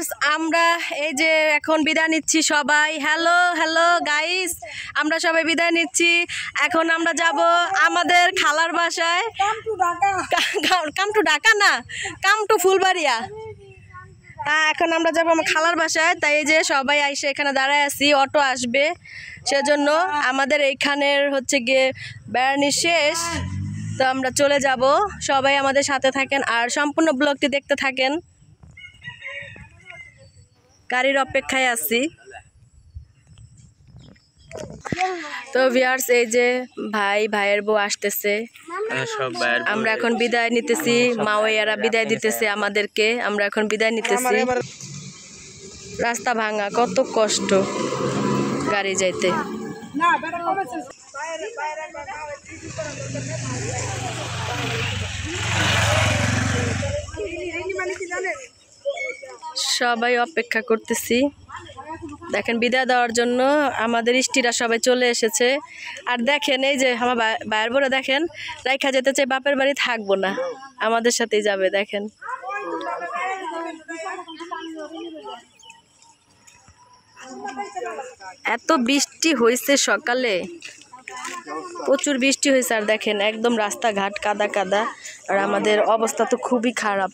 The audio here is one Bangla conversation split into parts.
ভিউয়ার্স আমরা এই যে এখন বিদায় নিচ্ছি সবাই। হ্যালো হ্যালো গাইস, আমরা সবাই বিদায় নিচ্ছি। এখন আমরা যাব আমাদের খালার বাসায়। কাম টু ঢাকা না, কাম টু ফুলবাড়িয়া। এখন আমরা যাবো আমার খালার বাসায়। তাই এই যে সবাই আইসে এখানে দাঁড়ায় আছি, অটো আসবে সেজন্য। আমাদের এইখানের হচ্ছে গিয়ে বেড়ানি শেষ, তো আমরা চলে যাব। সবাই আমাদের সাথে থাকেন আর সম্পূর্ণ ব্লগটি দেখতে থাকেন। গাড়ির অপেক্ষায় আছি। তো ভিউয়ার্স এই যে ভাইয়ের বউ আসতেছে, আমরা এখন বিদায় নিতেছি। মাওয়াইয়ারা বিদায় দিতেছে আমাদেরকে, আমরা এখন বিদায় নিতেছি। রাস্তা ভাঙা, কত কষ্ট গাড়ি যাইতে। সবাই অপেক্ষা করতেছি, দেখেন বিদায় দেওয়ার জন্য। আমাদের ইষ্টিরা সবাই চলে এসেছে। আর দেখেন এই যে আমার ভাইয়ের বউরা দেখেন রাইখা যেতে চাই, বাপের বাড়ি থাকবো না, আমাদের সাথেই যাবে। দেখেন এত বৃষ্টি হয়েছে সকালে, প্রচুর বৃষ্টি হয়েছে। আর দেখেন একদম রাস্তাঘাট কাদা কাদা, আর আমাদের অবস্থা তো খুবই খারাপ।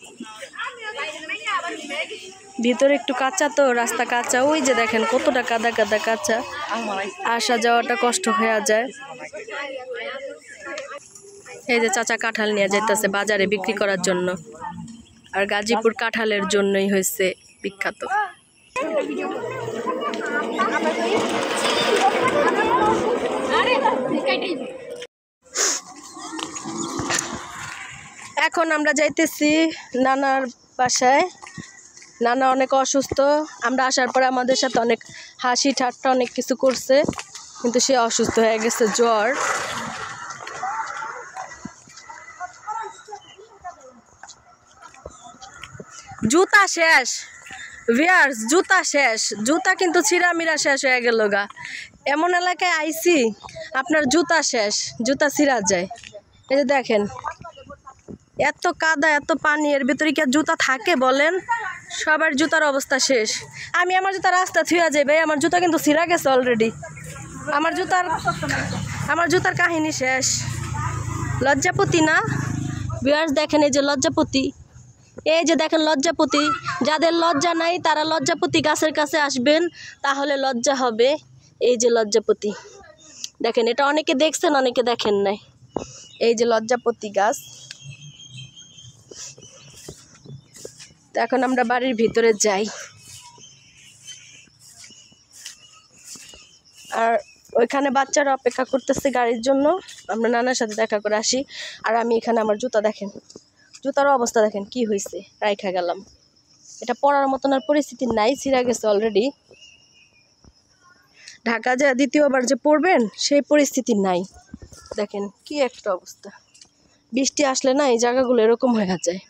ভিতরে একটু কাঁচা, তো রাস্তা কাঁচা, ওই যে দেখেন কতটা কাদা কাদা কাঁচা, আসা যাওয়াটা কষ্ট হয়ে যায়। এই যে চাচা কাঁঠাল নিয়ে যাইতেছে বাজারে বিক্রি করার জন্য, আর গাজীপুর কাঁঠালের জন্যই হয়েছে বিখ্যাত। এখন আমরা যাইতেছি নানার বাসায়। নানা অনেক অসুস্থ, আমরা আসার পরে আমাদের সাথে অনেক হাসি ঠাট্টা অনেক কিছু করছে, কিন্তু সে অসুস্থ হয়ে গেছে, জ্বর। জুতা শেষ ভিউয়ার্স, জুতা শেষ, জুতা কিন্তু ছিঁড়ামিরা শেষ হয়ে গেল গা। এমন এলাকায় আইছি আপনার জুতা শেষ, জুতা ছিঁড়া যায়। এই যে দেখেন এত কাদা এত পানি, এর ভিতরে কি আর জুতা থাকে বলেন? সবার জুতার অবস্থা শেষ। আমি আমার জুতা রাস্তা থুয়া যাবে, আমার জুতা কিন্তু ছিঁড়া গেছে অলরেডি। আমার জুতার কাহিনী শেষ। লজ্জাপতি না ভিউয়ার্স, দেখেন এই যে লজ্জাপতি, এই যে দেখেন লজ্জাপতি। যাদের লজ্জা নাই তারা লজ্জাপতি গাছের কাছে আসবেন, তাহলে লজ্জা হবে। এই যে লজ্জাপতি দেখেন, এটা অনেকে দেখছেন অনেকে দেখেন নাই। এই যে লজ্জাপতি গাছ। তো এখন আমরা বাড়ির ভিতরে যাই, আর ওইখানে বাচ্চারা অপেক্ষা করতেছে গাড়ির জন্য। আমরা নানার সাথে দেখা করে আসি। আর আমি এখানে আমার জুতা দেখেন, জুতারও অবস্থা দেখেন কি হয়েছে, রাইখা গেলাম। এটা পরার মতন আর পরিস্থিতি নাই, ছিঁড়া গেছে অলরেডি। ঢাকা যা দ্বিতীয়বার যে পড়বেন সেই পরিস্থিতি নাই। দেখেন কি একটা অবস্থা, বৃষ্টি আসলে না এই জায়গাগুলো এরকম হয়ে যায়।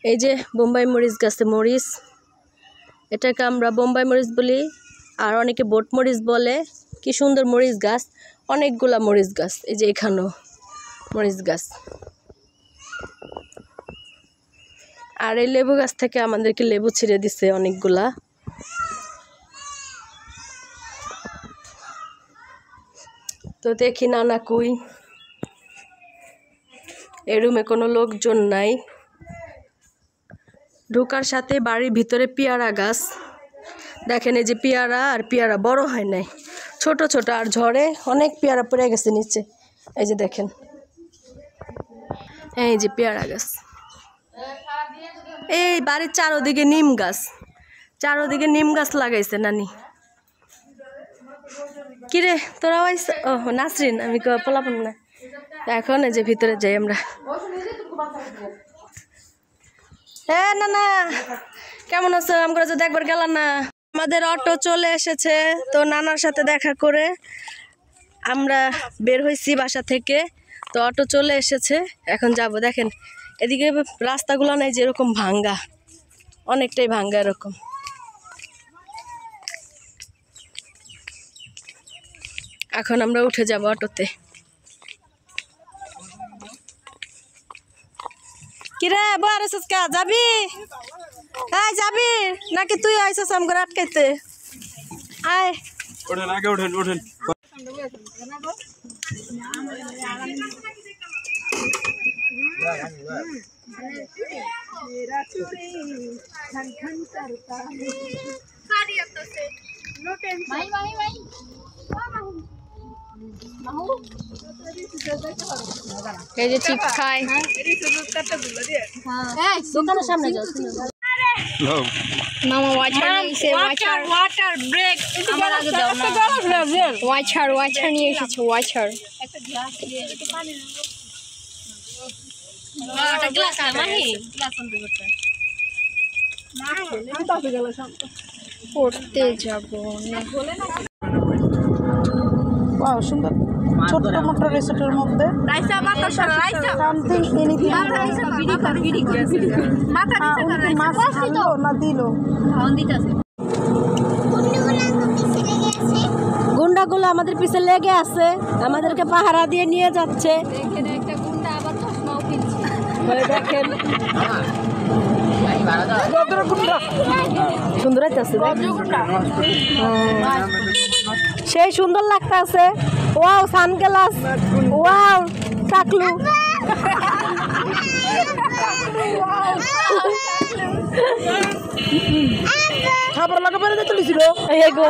এই যে বোম্বাই মরিচ গাছে মরিচ, এটাকে আমরা বোম্বাই মরিচ বলি, আর অনেকে বোট মরিচ বলে। কি সুন্দর মরিচ গাছ, অনেকগুলা মরিচ গাছ। এই যে এখানেও মরিচ গাছ। আর এই লেবু গাছ থেকে আমাদেরকে লেবু ছিঁড়ে দিছে অনেকগুলা। তো দেখি নানা কই, এই রুমে কোনো লোকজন নাই। ঢোকার সাথে বাড়ির ভিতরে পেয়ারা গাছ দেখেন, এই যে পেয়ারা, আর পেয়ারা বড় হয় নাই, ছোট ছোট, আর ঝড়ে অনেক পেয়ারা পড়ে গেছে নিচে। এই যে দেখেন এই যে পেয়ারা গাছ। এই বাড়ির চারোদিকে নিম গাছ, চারোদিকে নিম গাছ লাগাইছে নানি। কিরে তোরা আইস? ও নাসরিন, আমি পোলাপন না। এখন এই যে ভিতরে যাই আমরা। হ্যাঁ না না, কেমন আছো? আমরা যদি একবার গেলাম না। আমাদের অটো চলে এসেছে, তো নানার সাথে দেখা করে আমরা বের হয়েছি বাসা থেকে। তো অটো চলে এসেছে, এখন যাব। দেখেন এদিকে রাস্তাগুলো নাই যে এরকম ভাঙ্গা, অনেকটাই ভাঙ্গা এরকম। এখন আমরা উঠে যাব অটোতে। কিরে বর এসেছ কা যাবি এই যাবি নাকি তুই আইছস আম ঘর আটকাইতে আয় ওঠেন আগে ওঠেন ওঠেন এই যে চিপস খাই দোকানের সামনে যাও মামা ওয়াটার ব্রেক আমার আগে দাও না ওয়াটার নিয়ে এসেছে ওয়াটার একটা গ্লাস দিয়ে একটু পানি নাও একটা গ্লাস মাহি গ্লাস আনতে করতে না আমি তো গেল সব পড়তে যাব না বলে না ওয়াও সুন্দর ছোট মোটো রিসোর্টের মধ্যে রাইসা মাথা সরা রাইসা সামথিং এনিথিং মাথা রাইসা বিডি মাথা রাইসা মাছ খালো না দিল খাওন দিতাছে গুন্ডাগুলো আমাদের পিছে লেগে আছে আমাদেরকে পাহারা দিয়ে নিয়ে যাচ্ছে দেখেন একটা গুন্ডা আবার চশমাও কিনছে দেখেন সুন্দর আছে সেই সুন্দর লাগতেছে ওয়াও সানগ্লাস ওয়াও টাকলু খাবার লাগা বেরে চলেছিল এগো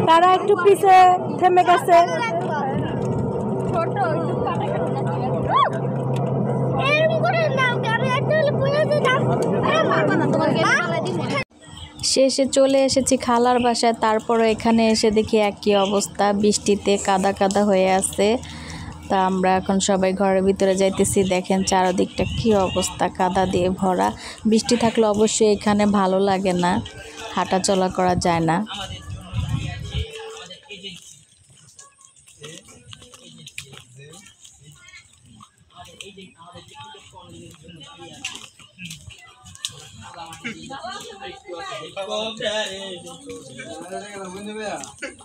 তারা একটু পিছে থেমে গেছে শেষে চলে এসেছি খালার বাসায় তারপরে এখানে এসে দেখি একই অবস্থা বৃষ্টিতে কাদা কাদা হয়ে আছে তা আমরা এখন সবাই ঘরের ভিতরে যাইতেছি দেখেন চারদিকটা কি অবস্থা কাদা দিয়ে ভরা বৃষ্টি থাকলে অবশ্যই এখানে ভালো লাগে না হাঁটা চলা করা যায় না আমাদের